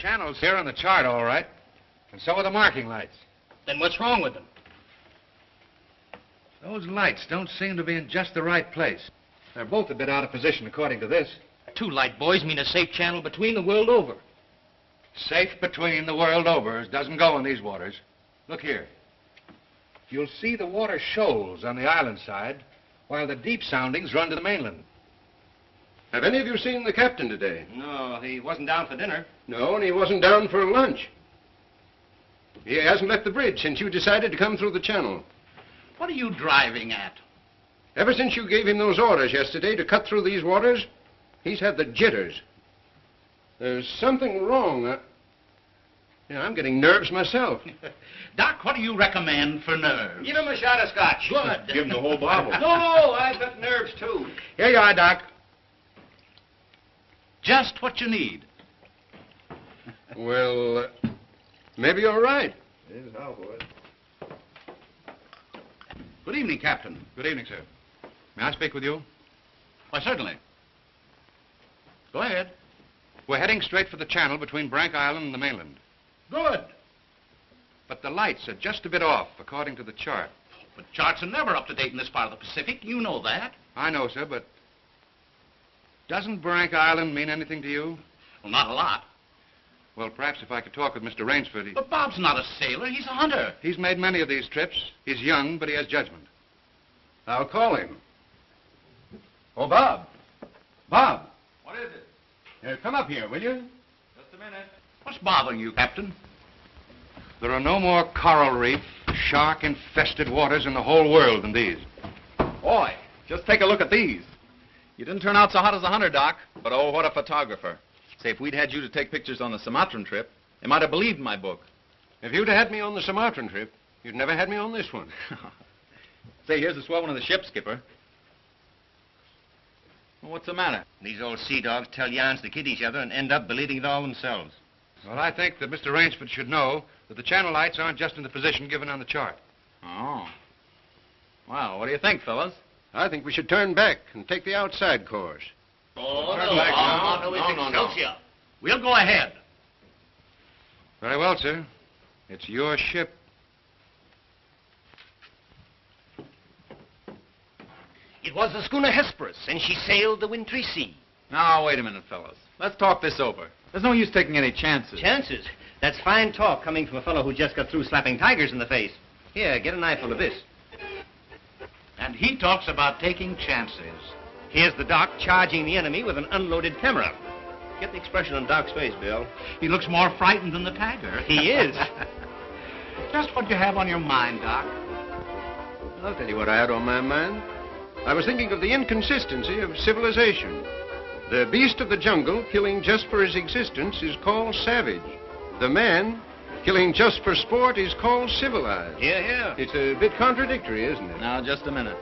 Channels here on the chart, all right. And so are the marking lights. Then what's wrong with them? Those lights don't seem to be in just the right place. They're both a bit out of position, according to this. 2 light buoys mean a safe channel between the world over. Safe between the world over doesn't go in these waters. Look here. You'll see the water shoals on the island side, while the deep soundings run to the mainland. Have any of you seen the captain today? No, he wasn't down for dinner. No, and he wasn't down for lunch. He hasn't left the bridge since you decided to come through the channel. What are you driving at? Ever since you gave him those orders yesterday to cut through these waters, he's had the jitters. There's something wrong. I'm getting nerves myself. Doc, what do you recommend for nerves? Give him a shot of scotch. Good. Give him the whole bottle. No, I've got nerves, too. Here you are, Doc. Just what you need. Well, maybe you're right. Here's how for it. Good evening, Captain. Good evening, sir. May I speak with you? Why, certainly. Go ahead. We're heading straight for the channel between Brank Island and the mainland. Good. But the lights are just a bit off, according to the chart. But charts are never up to date in this part of the Pacific. You know that. I know, sir, but doesn't Brank Island mean anything to you? Well, not a lot. Well, perhaps if I could talk with Mr. Rainsford, he... But Bob's not a sailor. He's a hunter. He's made many of these trips. He's young, but he has judgment. I'll call him. Oh, Bob. Bob. What is it? Come up here, will you? Just a minute. What's bothering you, Captain? There are no more coral reef, shark-infested waters in the whole world than these. Boy, just take a look at these. You didn't turn out so hot as a hunter, Doc, but oh, what a photographer. Say, if we'd had you to take pictures on the Sumatran trip, they might have believed my book. If you'd had me on the Sumatran trip, you'd never had me on this one. Say, here's a swell one of the ship, Skipper. Well, what's the matter? These old sea dogs tell yarns to kid each other and end up believing it all themselves. Well, I think that Mr. Rainsford should know that the channel lights aren't just in the position given on the chart. Oh. Well, what do you think, fellas? I think we should turn back and take the outside course. Oh, Turn back now. No. We'll go ahead. Very well, sir. It's your ship. It was the schooner Hesperus, and she sailed the wintry sea. Now, wait a minute, fellas. Let's talk this over. There's no use taking any chances. Chances? That's fine talk coming from a fellow who just got through slapping tigers in the face. Here, get an eyeful of this. And he talks about taking chances. Here's the Doc charging the enemy with an unloaded camera. Get the expression on Doc's face, Bill. He looks more frightened than the tiger. He is. Just what you have on your mind, Doc. I'll tell you what I had on my mind. I was thinking of the inconsistency of civilization. The beast of the jungle, killing just for his existence, is called savage. The man, killing just for sport, is called civilized. Yeah. It's a bit contradictory, isn't it? Now, just a minute.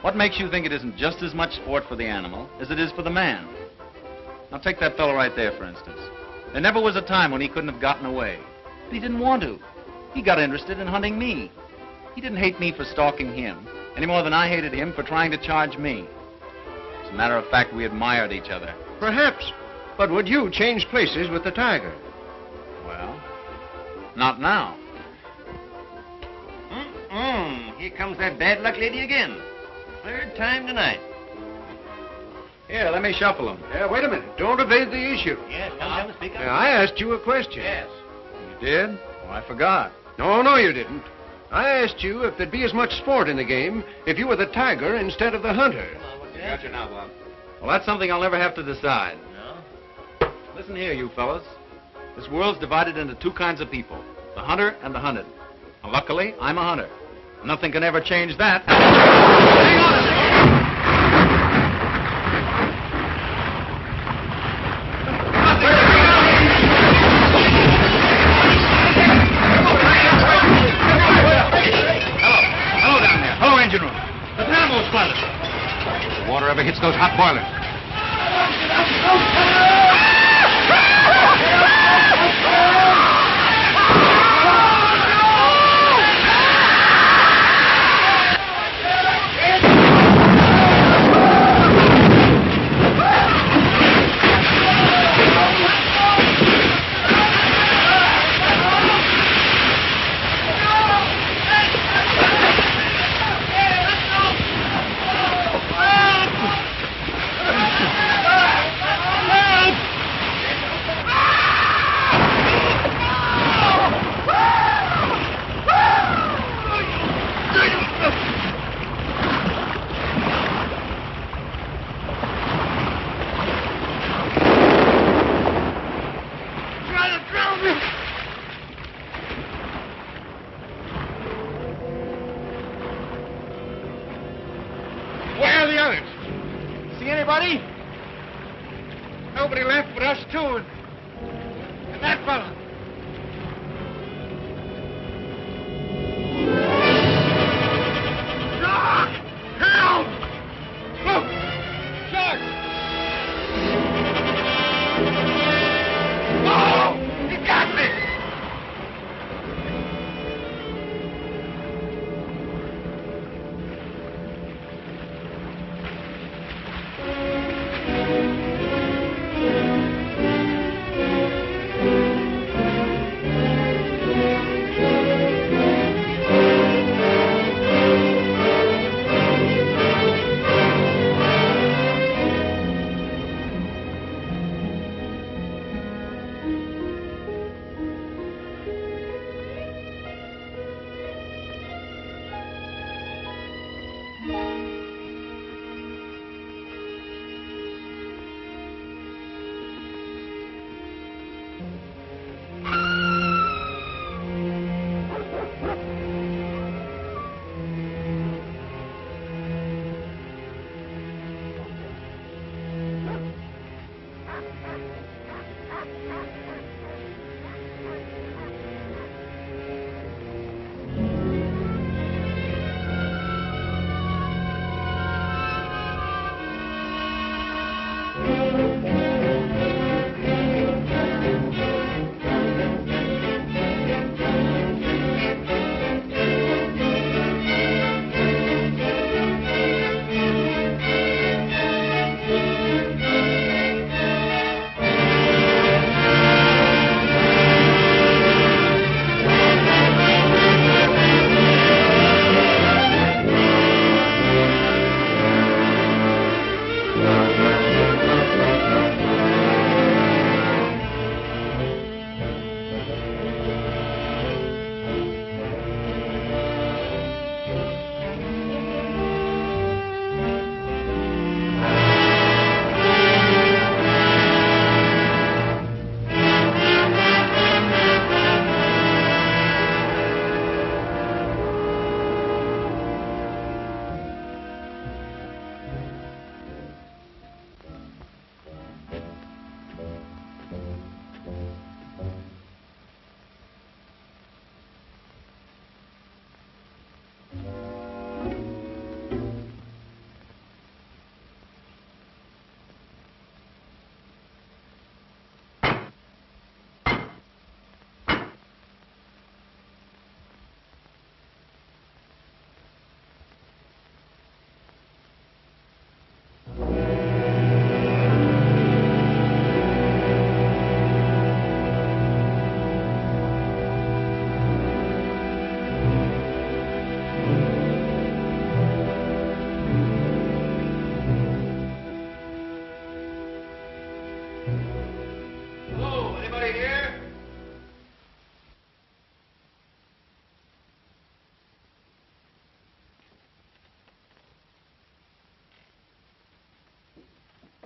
What makes you think it isn't just as much sport for the animal as it is for the man? Now, take that fellow right there, for instance. There never was a time when he couldn't have gotten away. But he didn't want to. He got interested in hunting me. He didn't hate me for stalking him, any more than I hated him for trying to charge me. As a matter of fact, we admired each other. Perhaps. But would you change places with the tiger? Well, not now. Here comes that bad luck lady again. Third time tonight. Here, let me shuffle him. Wait a minute. Don't evade the issue. Yes, come, speak up. I asked you a question. Yes. You did? Oh, I forgot. No, you didn't. I asked you if there'd be as much sport in the game if you were the tiger instead of the hunter. Got you now, Bob. Well, that's something I'll never have to decide. No? Listen here, you fellas. This world's divided into 2 kinds of people, the hunter and the hunted. Now, luckily, I'm a hunter. Nothing can ever change that. Hang on a second! Hello down there. Hello, engine room. The dynamo squadron. If the water ever hits those hot boilers. anybody? Nobody left but us two and that fella. Doc! Help! Look! Shark! Oh! He got me!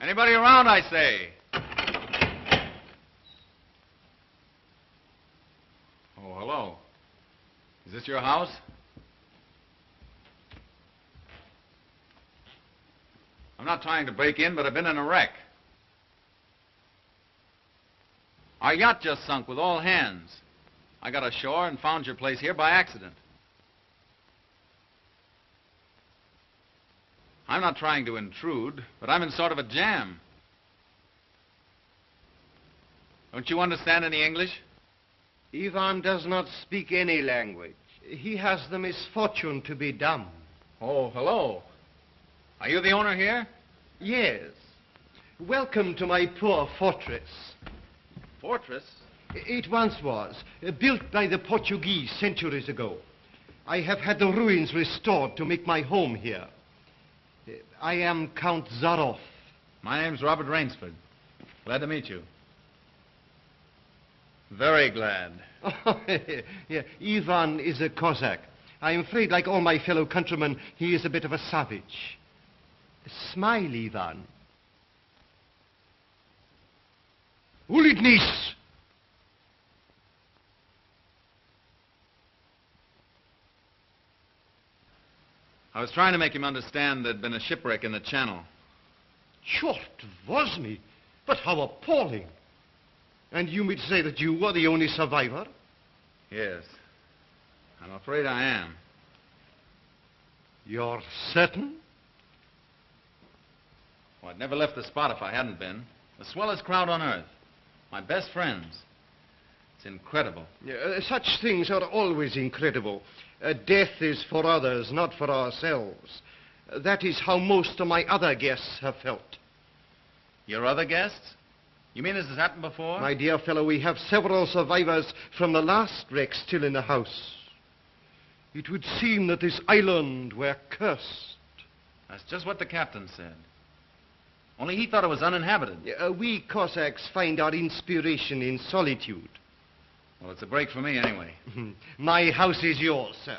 Anybody around, I say? Oh, hello. Is this your house? I'm not trying to break in, but I've been in a wreck. Our yacht just sunk with all hands. I got ashore and found your place here by accident. I'm not trying to intrude, but I'm in sort of a jam. Don't you understand any English? Ivan does not speak any language. He has the misfortune to be dumb. Oh, hello. Are you the owner here? Yes. Welcome to my poor fortress. Fortress? It once was, built by the Portuguese centuries ago. I have had the ruins restored to make my home here. I am Count Zaroff. My name's Robert Rainsford. Glad to meet you. Very glad. Yeah, Ivan is a Cossack. I'm afraid, like all my fellow countrymen, he is a bit of a savage. Smile, Ivan. Ulitnis! I was trying to make him understand there'd been a shipwreck in the channel. Short was me. But how appalling. And you mean to say that you were the only survivor? Yes. I'm afraid I am. You're certain? Well, I'd never left the spot if I hadn't been. The swellest crowd on earth. My best friends. It's incredible. Such things are always incredible. Death is for others, not for ourselves. That is how most of my other guests have felt. Your other guests? You mean this has happened before? My dear fellow, we have several survivors from the last wreck still in the house. It would seem that this island were cursed. That's just what the captain said. Only he thought it was uninhabited. We Cossacks find our inspiration in solitude. Well, it's a break for me anyway. My house is yours, sir.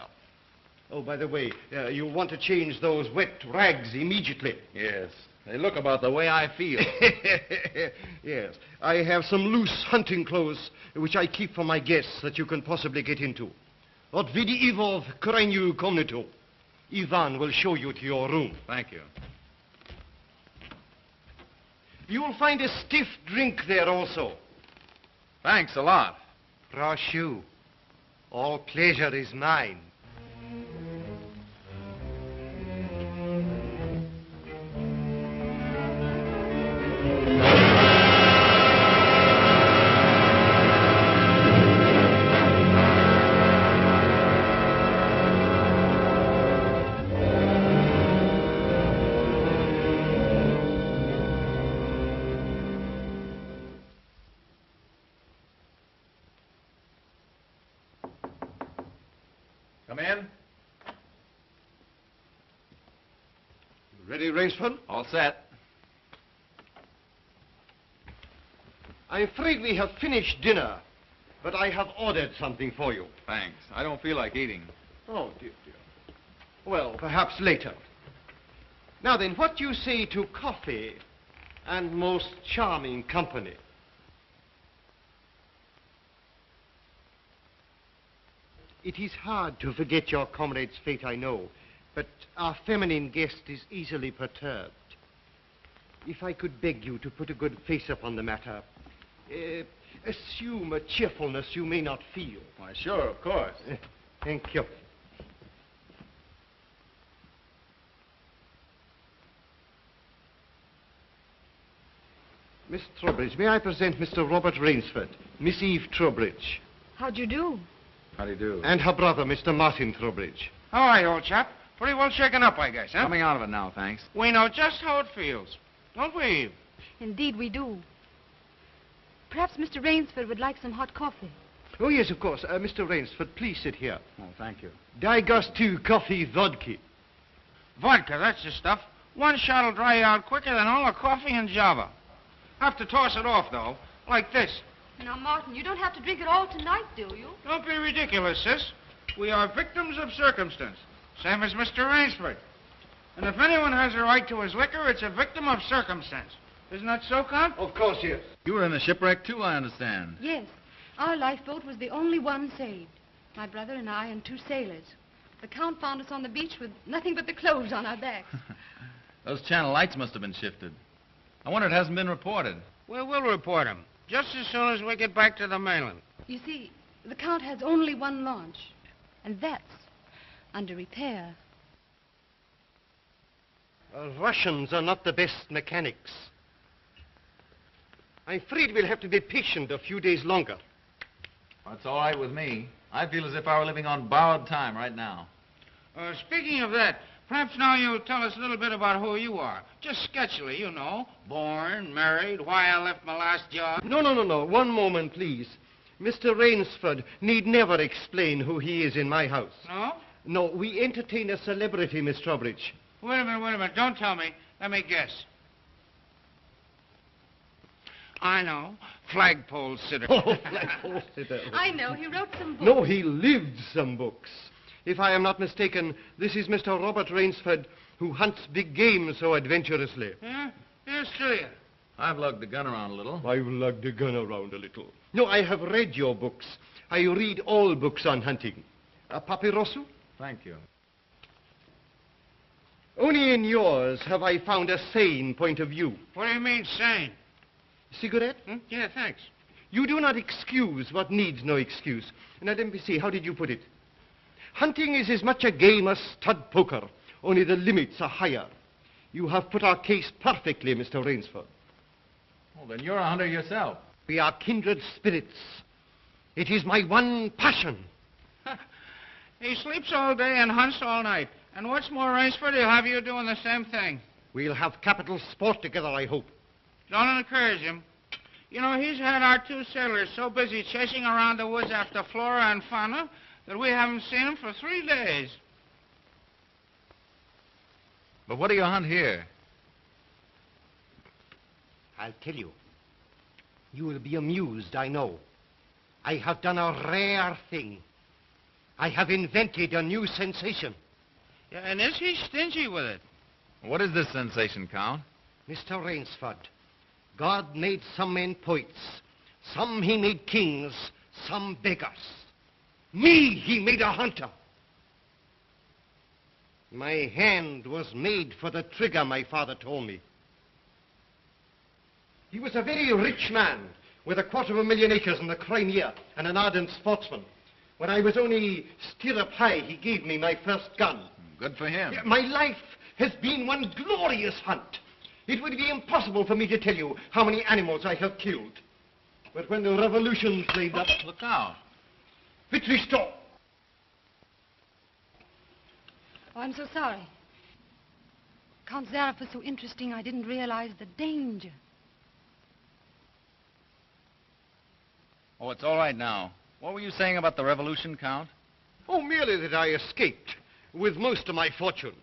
Oh, by the way, you'll want to change those wet rags immediately. Yes. They look about the way I feel. Yes. I have some loose hunting clothes which I keep for my guests that you can possibly get into. Odvidi Ivo v krajniu komnatu. Ivan will show you to your room. Thank you. You'll find a stiff drink there also. Thanks a lot. Proszę. All pleasure is mine. Come in. Ready, Rainsford? All set. I'm afraid we have finished dinner, but I have ordered something for you. Thanks. I don't feel like eating. Oh, dear, dear. Well, perhaps later. Now then, what do you say to coffee and most charming company? It is hard to forget your comrade's fate, I know, but our feminine guest is easily perturbed. If I could beg you to put a good face upon the matter, assume a cheerfulness you may not feel. Why, sure, of course. Thank you. Miss Trowbridge, may I present Mr. Robert Rainsford, Miss Eve Trowbridge, How'd you do? How do you do? and her brother, Mr. Martin Trowbridge. How are you, old chap? Pretty well shaken up, I guess, huh? Coming out of it now, thanks. We know just how it feels. Don't we, Eve? Indeed we do. Perhaps Mr. Rainsford would like some hot coffee. Oh, yes, of course. Mr. Rainsford, please sit here. Oh, thank you. Daigostu coffee vodka. Vodka, that's the stuff. One shot'll dry you out quicker than all the coffee in Java. Have to toss it off, though, like this. Now, Martin, you don't have to drink it all tonight, do you? Don't be ridiculous, sis. We are victims of circumstance, same as Mr. Rainsford. And if anyone has a right to his liquor, it's a victim of circumstance. Isn't that so, Count? Of course, yes. You were in the shipwreck, too, I understand. Yes. Our lifeboat was the only one saved. My brother and I and two sailors. The Count found us on the beach with nothing but the clothes on our backs. Those channel lights must have been shifted. I wonder it hasn't been reported. Well, we'll report him, just as soon as we get back to the mainland. You see, the Count has only one launch, and that's under repair. Russians are not the best mechanics. I'm afraid we'll have to be patient a few days longer. That's all right with me. I feel as if I were living on borrowed time right now. Speaking of that, perhaps now you'll tell us a little bit about who you are. Just sketchily, you know. Born, married, why I left my last job. No. One moment, please. Mr. Rainsford need never explain who he is in my house. No? No, we entertain a celebrity, Miss Trowbridge. Wait a minute. Don't tell me. Let me guess. I know. Flagpole sitter. Oh, flagpole sitter. I know. He wrote some books. No, he lived some books. If I am not mistaken, this is Mr. Robert Rainsford, who hunts big game so adventurously. Yeah? Here's to you. I've lugged the gun around a little. I've lugged the gun around a little. No, I have read your books. I read all books on hunting. Papirosu? Thank you. Only in yours have I found a sane point of view. What do you mean, sane? Cigarette? Yeah, thanks. You do not excuse what needs no excuse. Now, let me see, how did you put it? Hunting is as much a game as stud poker, only the limits are higher. You have put our case perfectly, Mr. Rainsford. Well, then you're a hunter yourself. We are kindred spirits. It is my one passion. He sleeps all day and hunts all night. And what's more, Rainsford, he'll have you doing the same thing. We'll have capital sport together, I hope. Don't encourage him. You know, he's had our 2 sailors so busy chasing around the woods after flora and fauna that we haven't seen him for 3 days. But what do you hunt here? I'll tell you. You will be amused, I know. I have done a rare thing. I have invented a new sensation. Yeah, and is he stingy with it? What is this sensation, Count? Mr. Rainsford, God made some men poets. Some he made kings, some beggars. Me he made a hunter. My hand was made for the trigger, my father told me. He was a very rich man with 250,000 acres in the Crimea and an ardent sportsman. When I was only stirrup high, he gave me my first gun. Good for him. My life has been one glorious hunt. It would be impossible for me to tell you how many animals I have killed. But when the revolution flamed up... Look out. Victory stop! Oh, I'm so sorry. Count Zareff was so interesting, I didn't realize the danger. Oh, it's all right now. What were you saying about the revolution, Count? Oh, merely that I escaped with most of my fortune.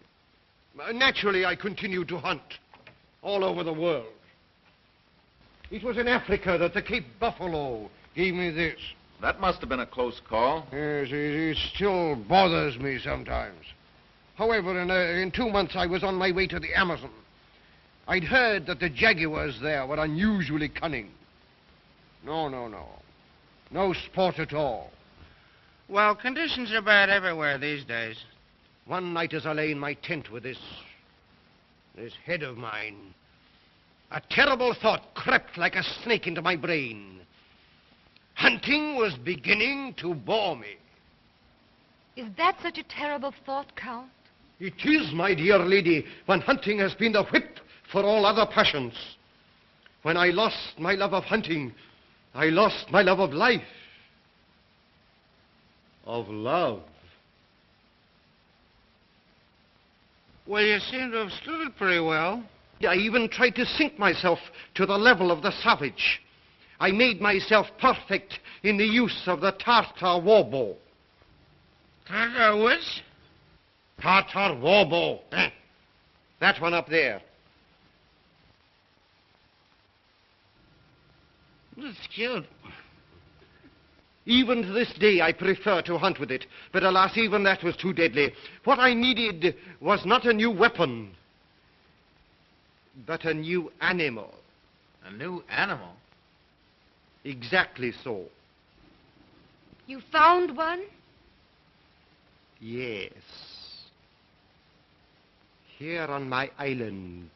Naturally, I continued to hunt all over the world. It was in Africa that the Cape Buffalo gave me this. That must have been a close call. Yes, it still bothers me sometimes. However, in 2 months, I was on my way to the Amazon. I'd heard that the jaguars there were unusually cunning. No. No sport at all. Well, conditions are bad everywhere these days. One night as I lay in my tent with this head of mine, a terrible thought crept like a snake into my brain. Hunting was beginning to bore me. Is that such a terrible thought, Count? It is, my dear lady, when hunting has been the whip for all other passions. When I lost my love of hunting, I lost my love of life. Of love. Well, you seem to have stood it pretty well. I even tried to sink myself to the level of the savage. I made myself perfect in the use of the Tartar war bow. Tartar which? Tartar war bow. That one up there. That's cute. Even to this day, I prefer to hunt with it. But alas, even that was too deadly. What I needed was not a new weapon, but a new animal. A new animal? Exactly so. You found one? Yes. Here on my island,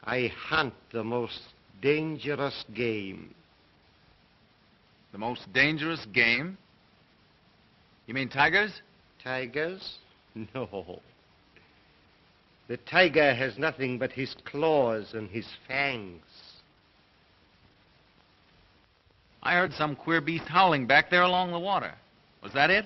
I hunt the most dangerous game. The most dangerous game? You mean tigers? Tigers? No. The tiger has nothing but his claws and his fangs. I heard some queer beast howling back there along the water. Was that it?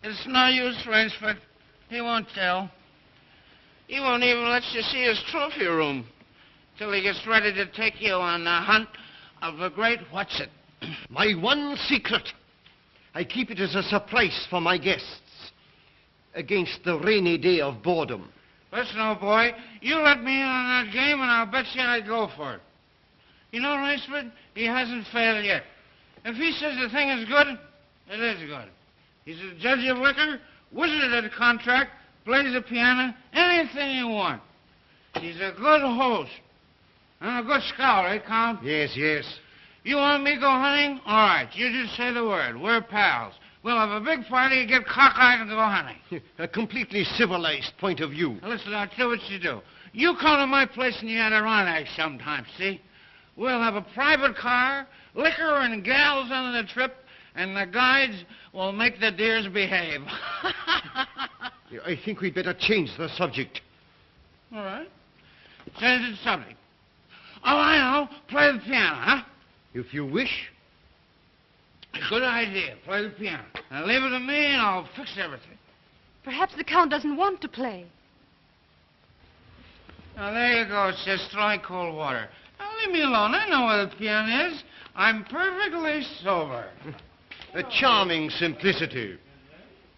It's no use, Rainsford. He won't tell. He won't even let you see his trophy room till he gets ready to take you on the hunt of the great what's-it. My one secret. I keep it as a surprise for my guests against the rainy day of boredom. Listen, old boy, you let me in on that game and I'll bet you I'd go for it. You know, Rainsford, he hasn't failed yet. If he says the thing is good, it is good. He's a judge of liquor, wizard at a contract, plays the piano, anything you want. He's a good host. And a good scholar, eh, Count? Yes. You want me to go hunting? All right, you just say the word. We're pals. We'll have a big party, get cockeyed, and go hunting. A completely civilized point of view. Now, listen, I'll tell you what you do. You come to my place in the Adirondack sometime, see? We'll have a private car, liquor and gals on the trip, and the guides will make the deers behave. I think we'd better change the subject. All right. Change the subject. Oh, I know. Play the piano, huh? If you wish. Good idea. Play the piano. Now leave it to me and I'll fix everything. Perhaps the Count doesn't want to play. Now, there you go. It's just throwing cold water. Now, leave me alone. I know where the piano is. I'm perfectly sober. A charming simplicity.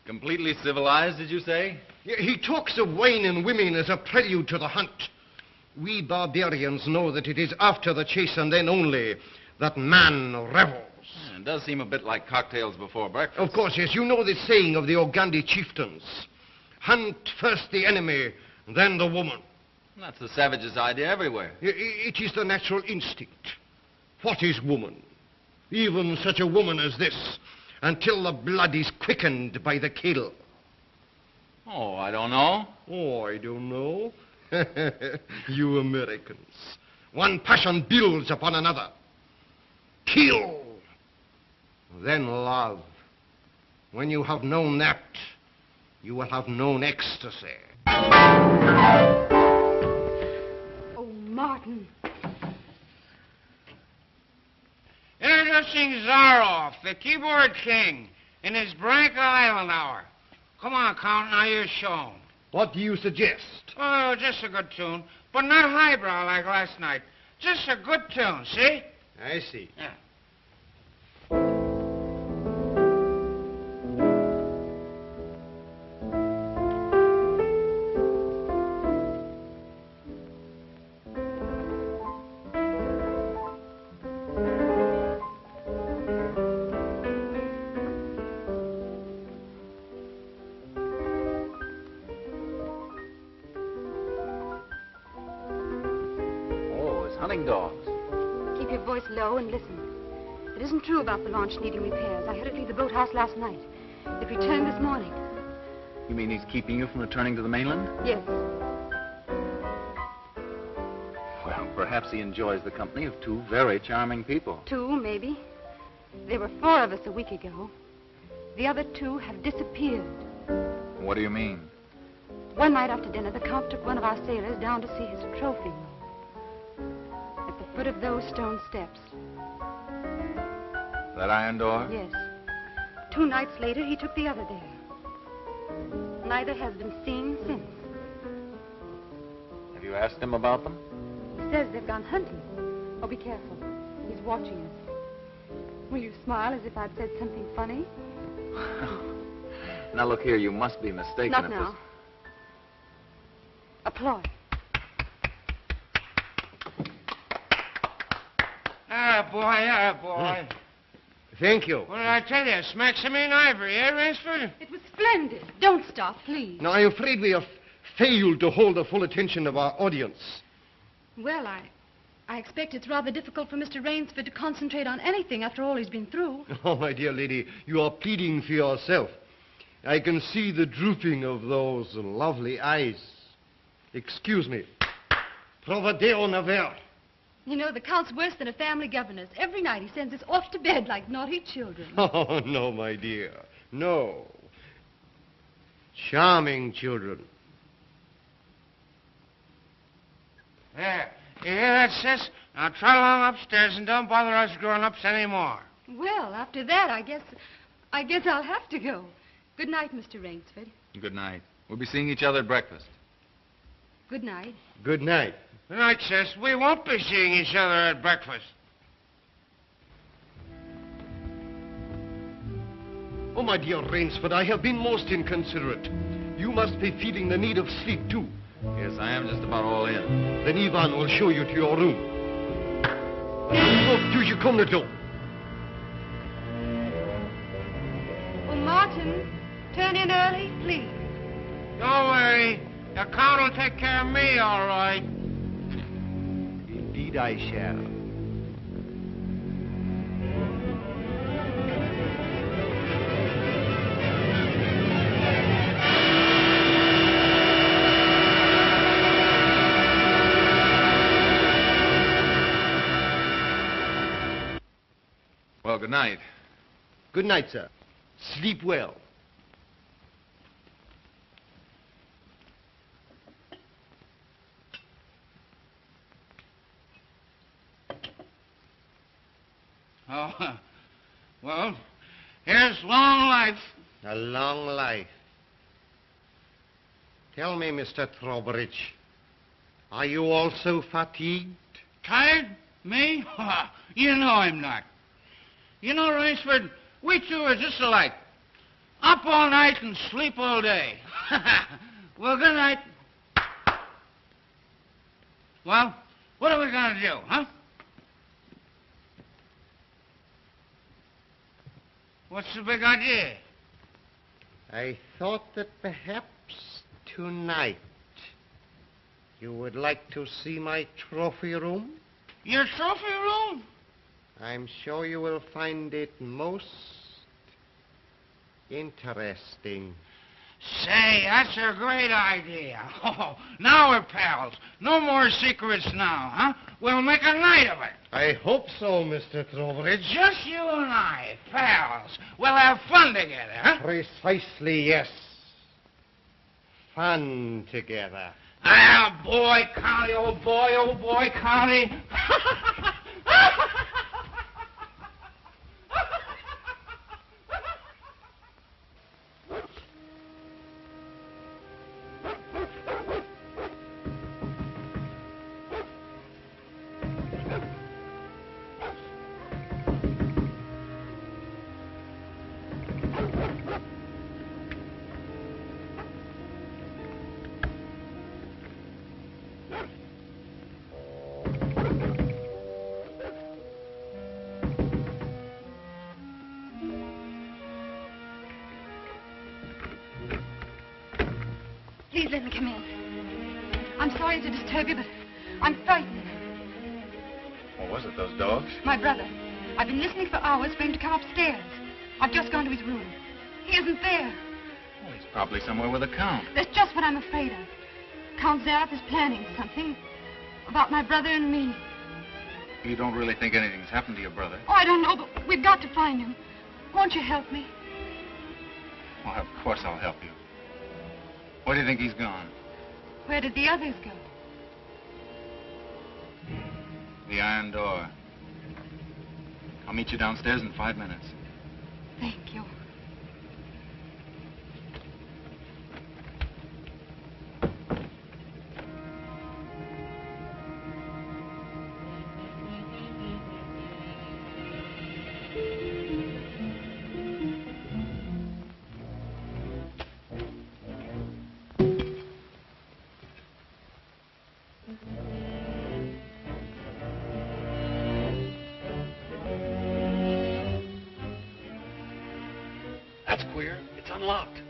Completely civilized, did you say? He talks of wine and women as a prelude to the hunt. We barbarians know that it is after the chase and then only that man revels. Yeah, it does seem a bit like cocktails before breakfast. Of course, yes. You know the saying of the Ogandi chieftains. Hunt first the enemy, then the woman. That's the savage's idea everywhere. It is the natural instinct. What is woman? Even such a woman as this, until the blood is quickened by the kill. Oh, I don't know. Oh, I don't know. You Americans. One passion builds upon another. Kill. Then love. When you have known that, you will have known ecstasy. Oh, Martin. Introducing Zaroff, the keyboard king, in his Branca Island hour. Come on, Count, now you're shown. What do you suggest? Oh, just a good tune, but not highbrow like last night. Just a good tune, see? I see. Yeah. Hunting dogs. Keep your voice low and listen. It isn't true about the launch needing repairs. I heard it leave the boathouse last night. It returned this morning. You mean he's keeping you from returning to the mainland? Yes. Well, perhaps he enjoys the company of two very charming people. Two, maybe. There were 4 of us a week ago. The other 2 have disappeared. What do you mean? One night after dinner, the Count took one of our sailors down to see his trophy room. At the foot of those stone steps. That iron door? Yes. 2 nights later, he took the other there. Neither has been seen since. Have you asked him about them? He says they've gone hunting. Oh, be careful. He's watching us. Will you smile as if I'd said something funny? Now, look here, you must be mistaken. Not if now. this- Applaud. Boy. Thank you. What did I tell you? Smack some in ivory, eh, Rainsford? It was splendid. Don't stop, please. Now, I'm afraid we have failed to hold the full attention of our audience. Well, I expect it's rather difficult for Mr. Rainsford to concentrate on anything after all he's been through. Oh, my dear lady, you are pleading for yourself. I can see the drooping of those lovely eyes. Excuse me. Provadeo naver. You know, the Count's worse than a family governess. Every night he sends us off to bed like naughty children. Oh, no, my dear. No. Charming children. There. You hear that, sis? Now trot along upstairs and don't bother us grown-ups anymore. Well, after that, I guess I'll have to go. Good night, Mr. Rainsford. Good night. We'll be seeing each other at breakfast. Good night. Good night. Good night, sis. We won't be seeing each other at breakfast. Oh, my dear Rainsford, I have been most inconsiderate. You must be feeling the need of sleep, too. Yes, I am just about all in. Then Ivan will show you to your room. Oh, do you come to door? Oh, Martin, turn in early, please. Don't worry. The Count will take care of me, all right. Indeed I shall. Well, good night. Good night, sir. Sleep well. Oh, well, here's long life. A long life. Tell me, Mr. Trowbridge, are you also fatigued? Tired? Me? You know I'm not. You know, Rainsford, we two are just alike. Up all night and sleep all day. Well, good night. Well, what are we going to do, huh? What's the big idea? I thought that perhaps tonight you would like to see my trophy room. Your trophy room? I'm sure you will find it most interesting. Say, that's a great idea. Oh, now we're pals. No more secrets now, huh? We'll make a night of it. I hope so, Mr. Trowbridge. Just you and I, pals. We'll have fun together, huh? Precisely, yes. Fun together. Ah, boy, Connie, oh boy, Connie. Please let me come in. I'm sorry to disturb you, but I'm frightened. What was it, those dogs? My brother. I've been listening for hours for him to come upstairs. I've just gone to his room. He isn't there. Well, he's probably somewhere with the Count. That's just what I'm afraid of. Count Zaroff is planning something about my brother and me. You don't really think anything's happened to your brother? Oh, I don't know, but we've got to find him. Won't you help me? Well, of course I'll help you. Where do you think he's gone? Where did the others go? The iron door. I'll meet you downstairs in 5 minutes. Thank you. That's queer. It's unlocked.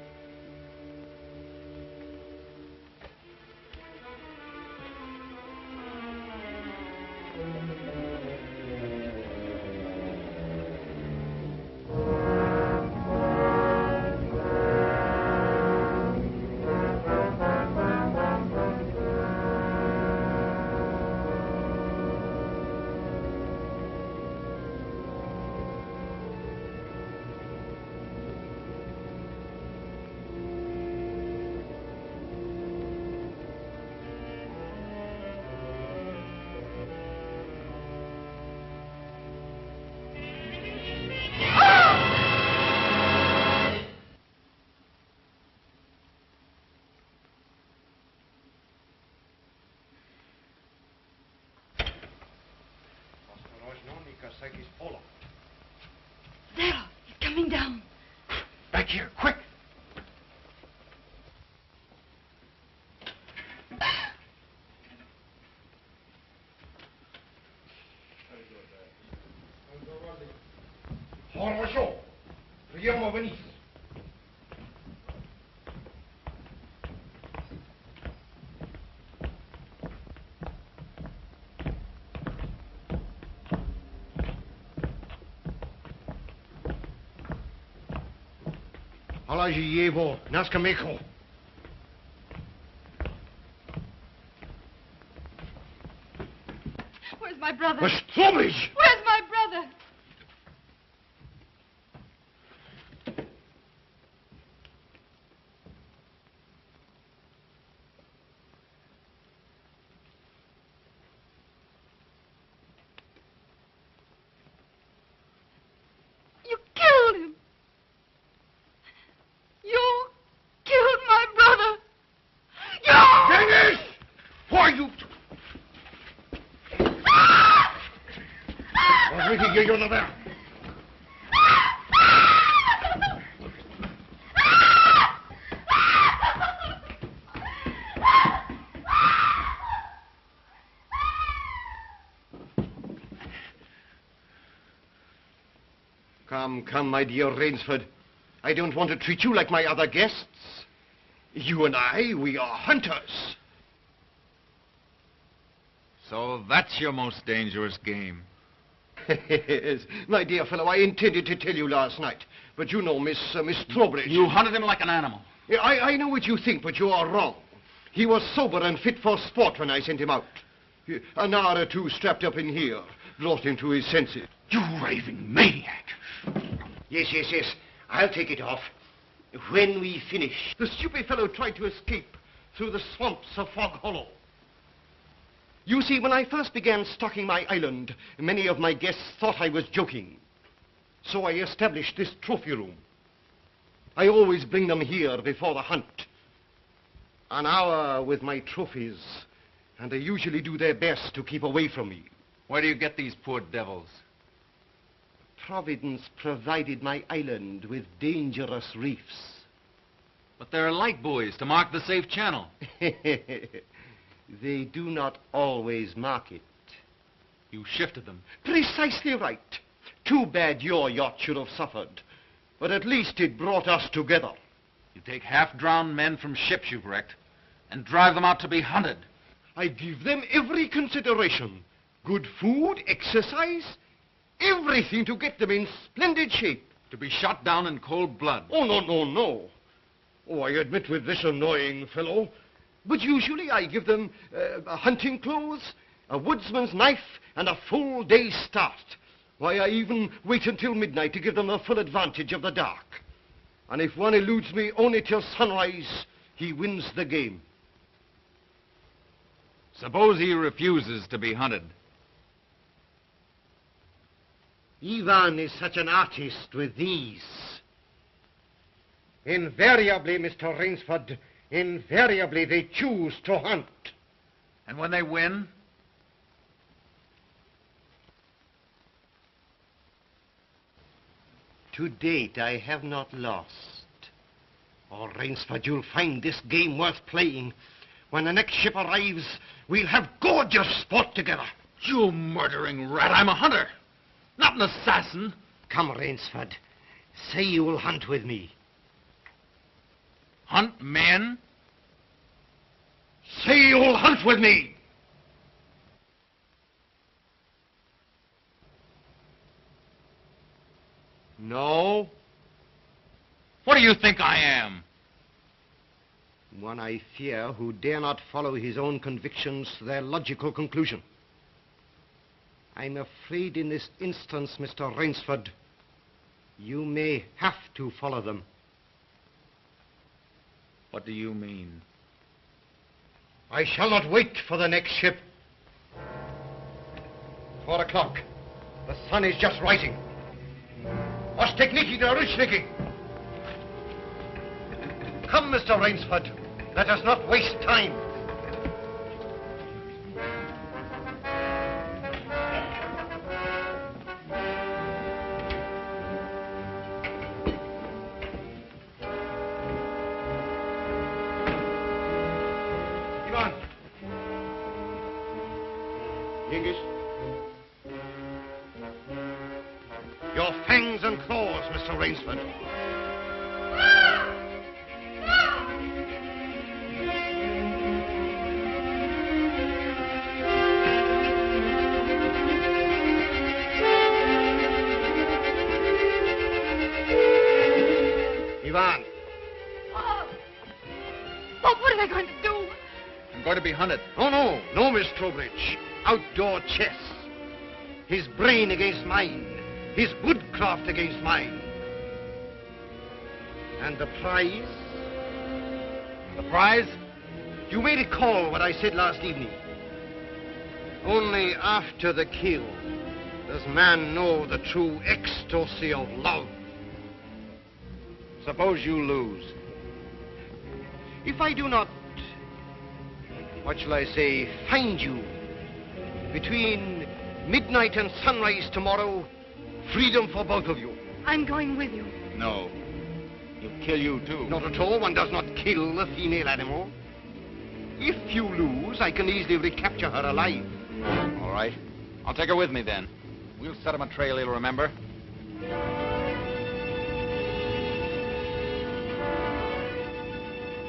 Zaroff, he's coming down. Back here, quick. Хорошо. Прямо вниз. Положи его на скамейку. Where's my brother? Trowbridge! Where's my brother? What's waiting here, you're there? Come, my dear Rainsford. I don't want to treat you like my other guests. You and I, we are hunters. So that's your most dangerous game. Yes, my dear fellow, I intended to tell you last night, but you know Miss Trowbridge. You hunted him like an animal. Yeah, I know what you think, but you are wrong. He was sober and fit for sport when I sent him out. An hour or two strapped up in here brought him to his senses. You raving maniac. Yes. I'll take it off when we finish. The stupid fellow tried to escape through the swamps of Fog Hollow. You see, when I first began stocking my island, many of my guests thought I was joking. So I established this trophy room. I always bring them here before the hunt. An hour with my trophies, and they usually do their best to keep away from me. Where do you get these poor devils? Providence provided my island with dangerous reefs. But there are light buoys to mark the safe channel. They do not always mark it. You shifted them. Precisely right. Too bad your yacht should have suffered. But at least it brought us together. You take half-drowned men from ships you've wrecked and drive them out to be hunted. I give them every consideration. Good food, exercise, everything to get them in splendid shape. To be shot down in cold blood. Oh, no. Oh, I admit with this annoying fellow. But usually I give them hunting clothes, a woodsman's knife, and a full day's start. Why, I even wait until midnight to give them the full advantage of the dark. And if one eludes me only till sunrise, he wins the game. Suppose he refuses to be hunted. Ivan is such an artist with these. Invariably, Mr. Rainsford, invariably they choose to hunt. And when they win? To date, I have not lost. Oh, Rainsford, you'll find this game worth playing. When the next ship arrives, we'll have gorgeous sport together. You murdering rat, I'm a hunter, not an assassin. Come, Rainsford, say you will hunt with me. Hunt men? Say you'll hunt with me! No? What do you think I am? One, I fear, who dare not follow his own convictions to their logical conclusion. I'm afraid in this instance, Mr. Rainsford, you may have to follow them. What do you mean? I shall not wait for the next ship. 4 o'clock. The sun is just rising. Ostekniki to Rushniki. Come, Mr. Rainsford. Let us not waste time. Ivan. Yengish. Your fangs and claws, Mr. Rainsford. Ivan. Oh. Bob, what are they going to do? I'm going to be hunted. No, Miss Trowbridge. Outdoor chess. His brain against mine. His woodcraft against mine. And the prize? The prize? You may recall what I said last evening. Only after the kill does man know the true ecstasy of love. Suppose you lose. If I do not, what shall I say, find you between Midnight and sunrise tomorrow, freedom for both of you. I'm going with you. No. He'll kill you, too. Not at all. One does not kill a female animal. If you lose, I can easily recapture her alive. All right. I'll take her with me, then. We'll set him a trail he'll remember.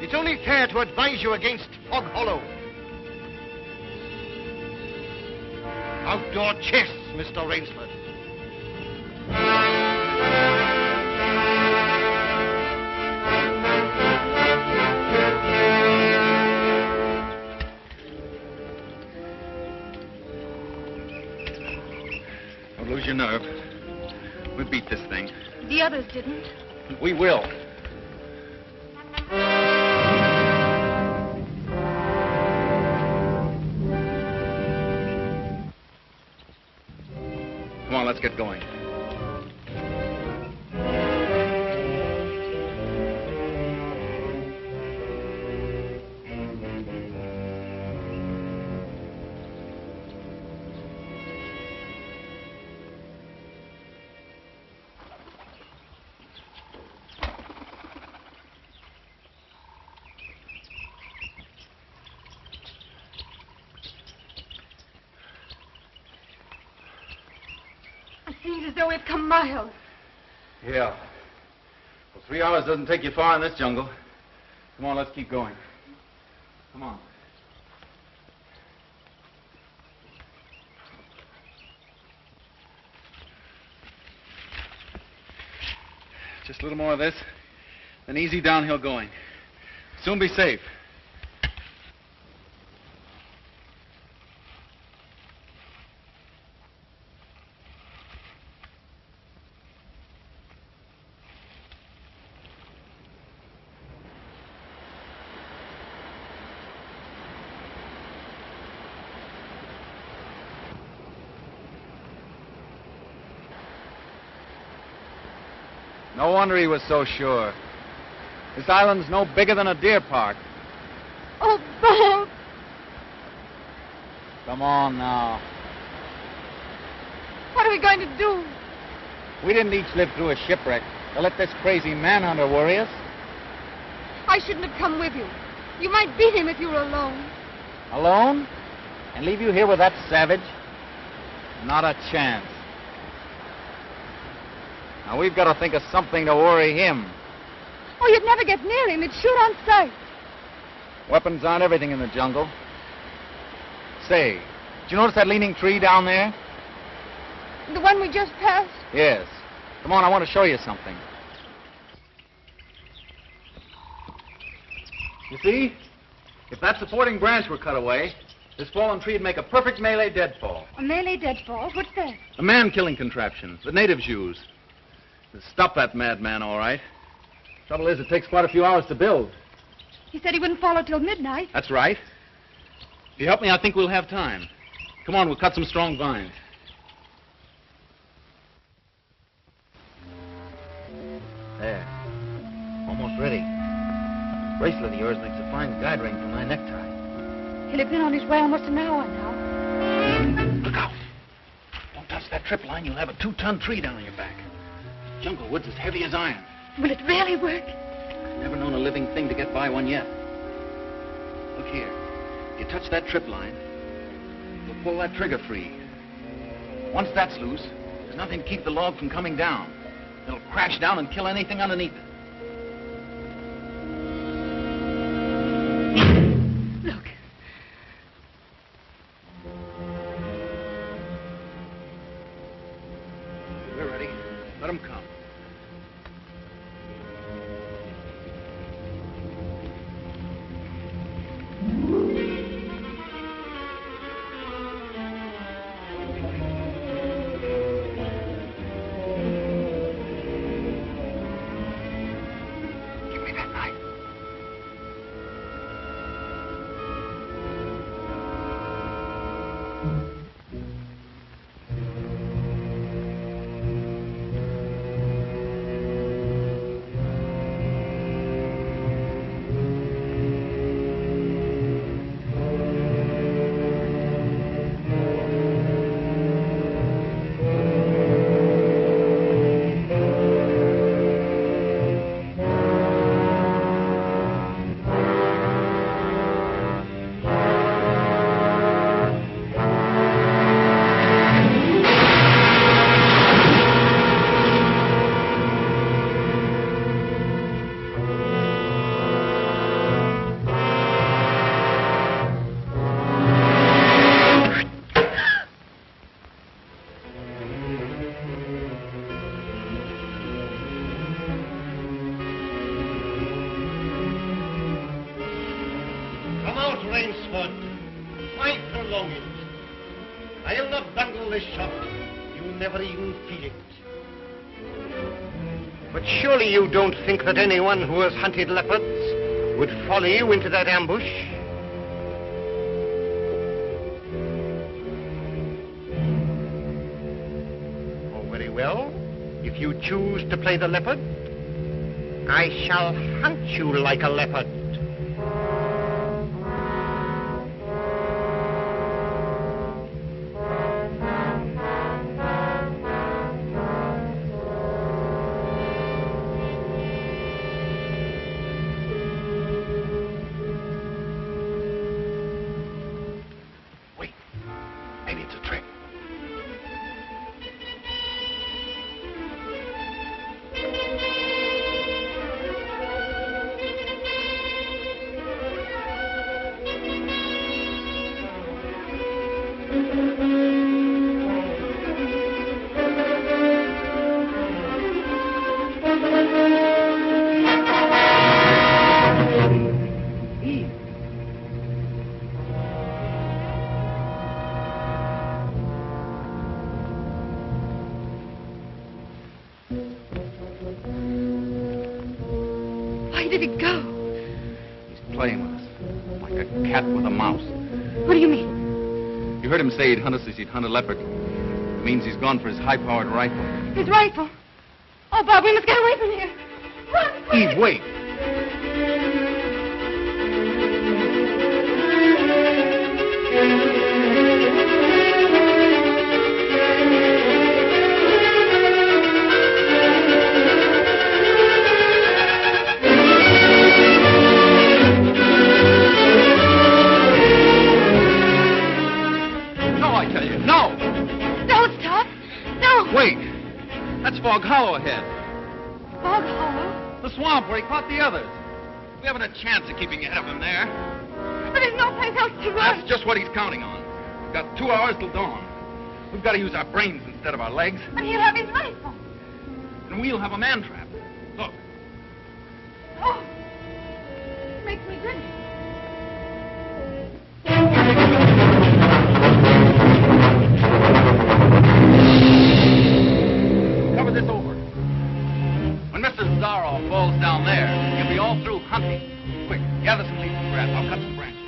It's only fair to advise you against Fog Hollow. Outdoor chess, Mr. Rainsford. Don't lose your nerve. We'll beat this thing. The others didn't. We will. Come on, let's get going. It seems as though we've come miles. Yeah. Well, 3 hours doesn't take you far in this jungle. Come on, let's keep going. Come on. Just a little more of this, then easy downhill going. Soon be safe. No wonder he was so sure. This island's no bigger than a deer park. Oh, Bob! Come on now. What are we going to do? We didn't each live through a shipwreck to let this crazy manhunter worry us. I shouldn't have come with you. You might beat him if you were alone. Alone? And leave you here with that savage? Not a chance. Now, we've got to think of something to worry him. Oh, you'd never get near him. He'd shoot on sight. Weapons aren't everything in the jungle. Say, did you notice that leaning tree down there? The one we just passed? Yes. Come on, I want to show you something. You see? If that supporting branch were cut away, this fallen tree would make a perfect melee deadfall. A melee deadfall? What's that? A man-killing contraption the natives use. To stop that madman, all right. Trouble is, it takes quite a few hours to build. He said he wouldn't follow till midnight. That's right. If you help me, I think we'll have time. Come on, we'll cut some strong vines. There. Almost ready. This bracelet of yours makes a fine guide ring for my necktie. He'll have been on his way almost an hour now. Look out. Don't touch that trip line. You'll have a 2-ton tree down on your back. Jungle wood's as heavy as iron. Will it really work? Never known a living thing to get by one yet. Look here. If you touch that trip line, you'll pull that trigger free. Once that's loose, there's nothing to keep the log from coming down. It'll crash down and kill anything underneath it. Look. We're ready. Let them come. Give me that knife. the shock. You never even feel it. But surely you don't think that anyone who has hunted leopards would follow you into that ambush? Oh, very well. If you choose to play the leopard, I shall hunt you like a leopard. Where did he go? He's playing with us, like a cat with a mouse. What do you mean? You heard him say he'd hunt us as he'd hunt a leopard. It means he's gone for his high-powered rifle. His rifle? Oh, Bob, we must get away from here. Run, quick! Eve, wait. Fog Hollow ahead. Fog Hollow? The swamp where he caught the others. We haven't a chance of keeping ahead of him there. But there's no place else to run. That's just what he's counting on. We've got 2 hours till dawn. We've got to use our brains instead of our legs. But he'll have his rifle. And we'll have a man trap. Look. Oh, makes me grin. Cover this over. When Mr. Zaroff falls down there, he'll be all through hunting. Quick, gather some leaves and grass. I'll cut some branches.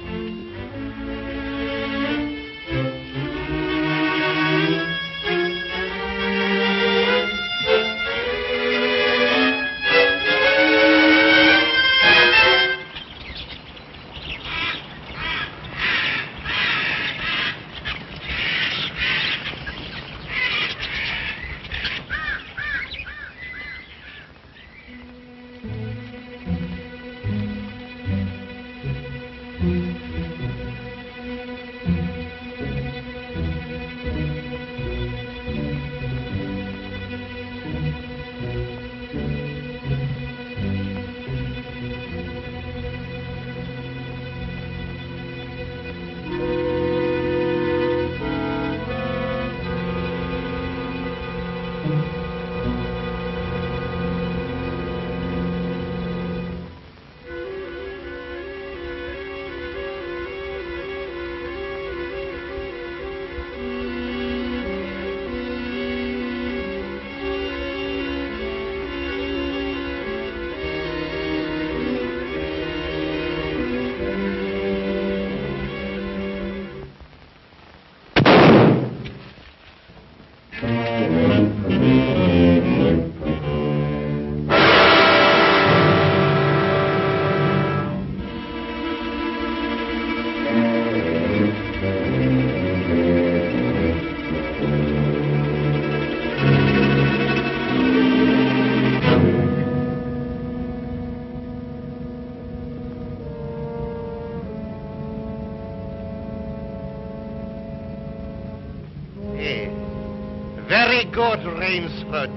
Very good, Rainsford.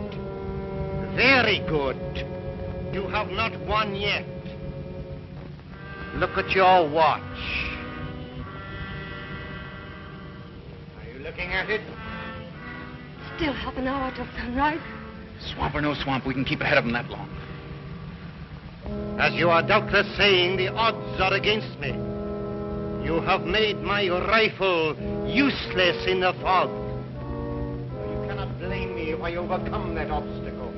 Very good. You have not won yet. Look at your watch. Are you looking at it? Still half an hour till sunrise. Swamp or no swamp, we can keep ahead of them that long. As you are doubtless saying, the odds are against me. You have made my rifle useless in the fog. if I overcome that obstacle.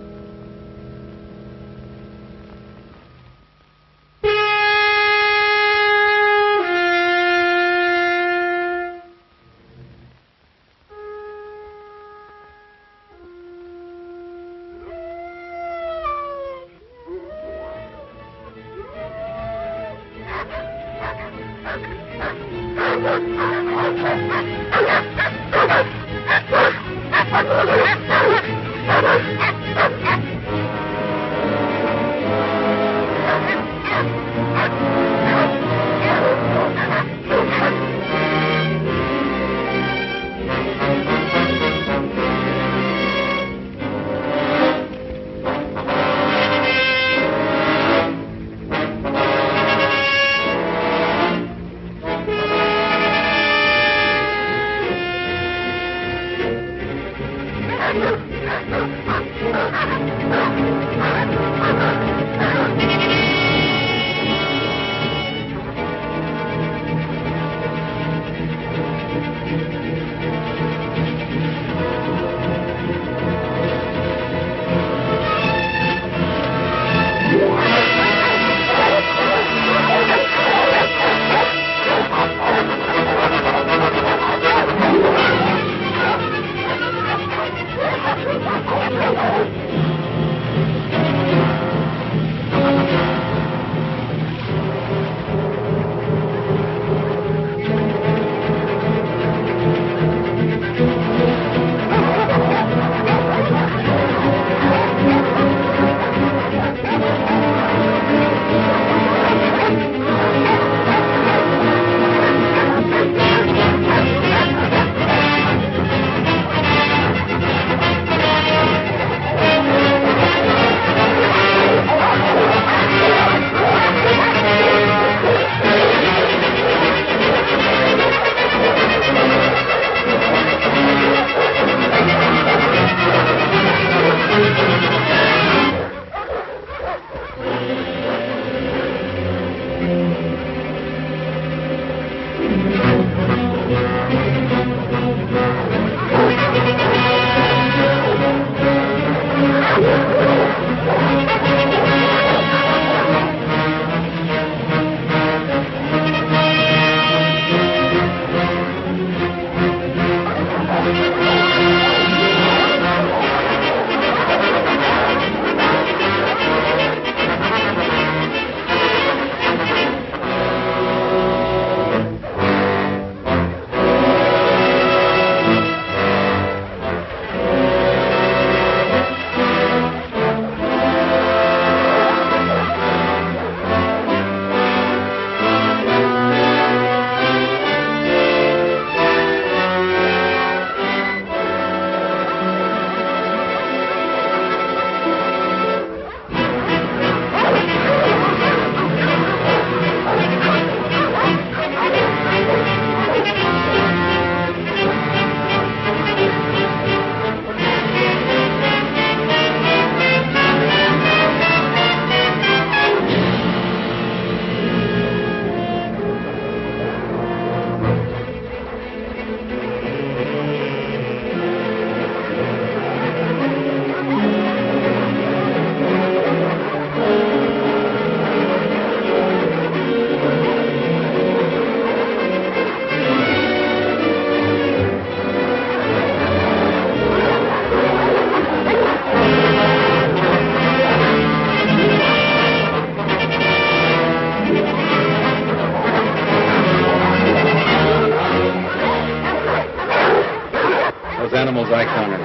animals I counted.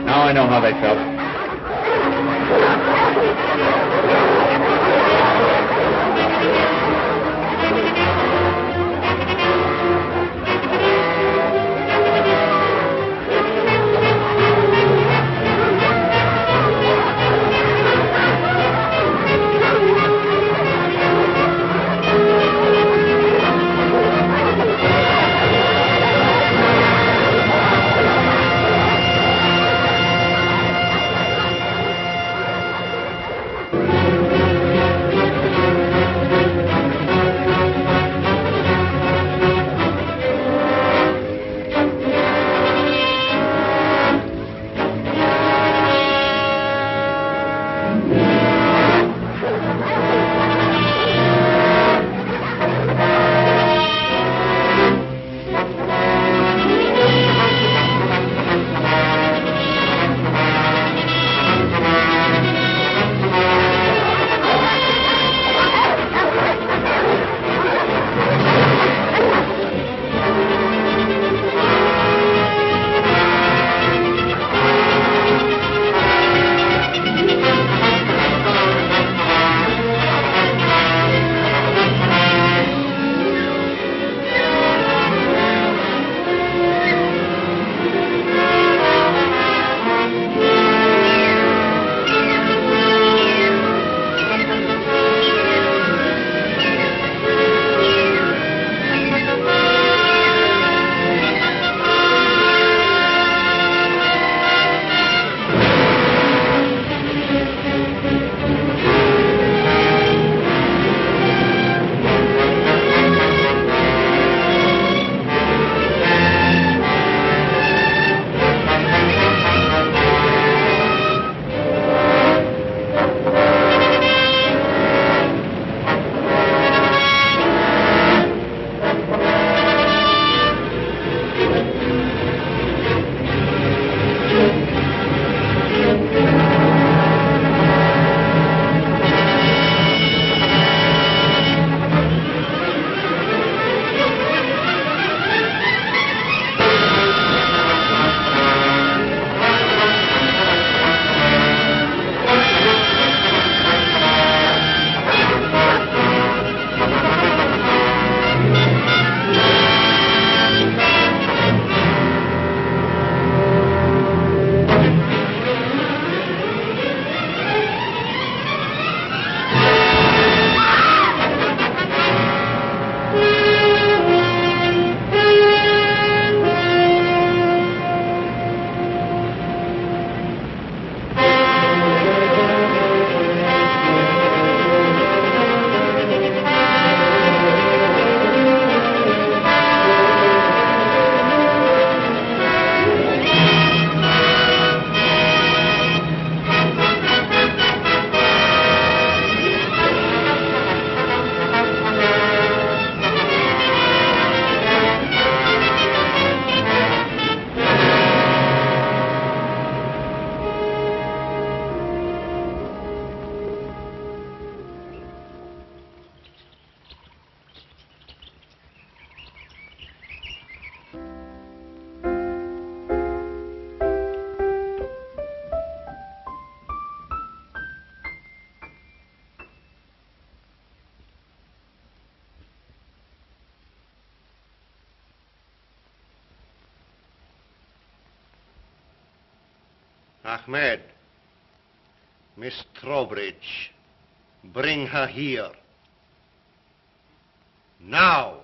Now I know how they felt. Ahmed, Miss Trowbridge, bring her here. Now.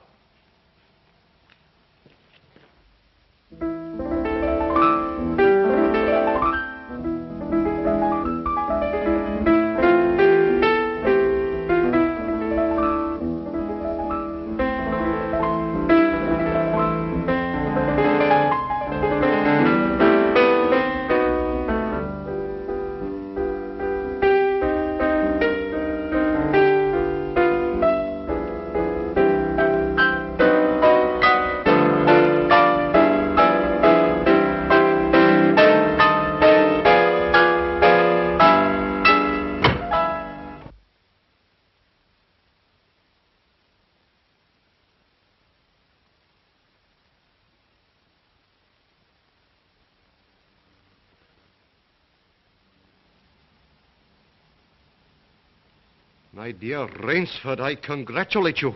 My dear Rainsford, I congratulate you.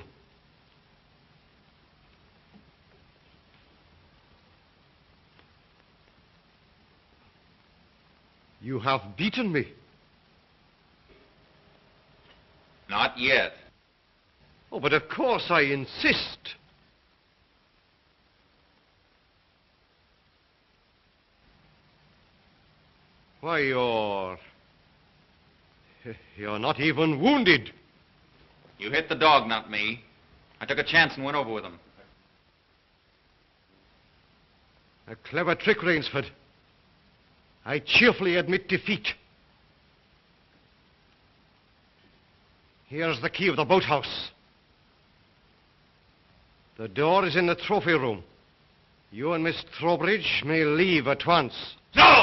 You have beaten me. Not yet. Oh, but of course I insist. Why, you're not even wounded. You hit the dog, not me. I took a chance and went over with him. A clever trick, Rainsford. I cheerfully admit defeat. Here's the key of the boathouse. The door is in the trophy room. You and Miss Trowbridge may leave at once. No!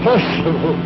Impossible.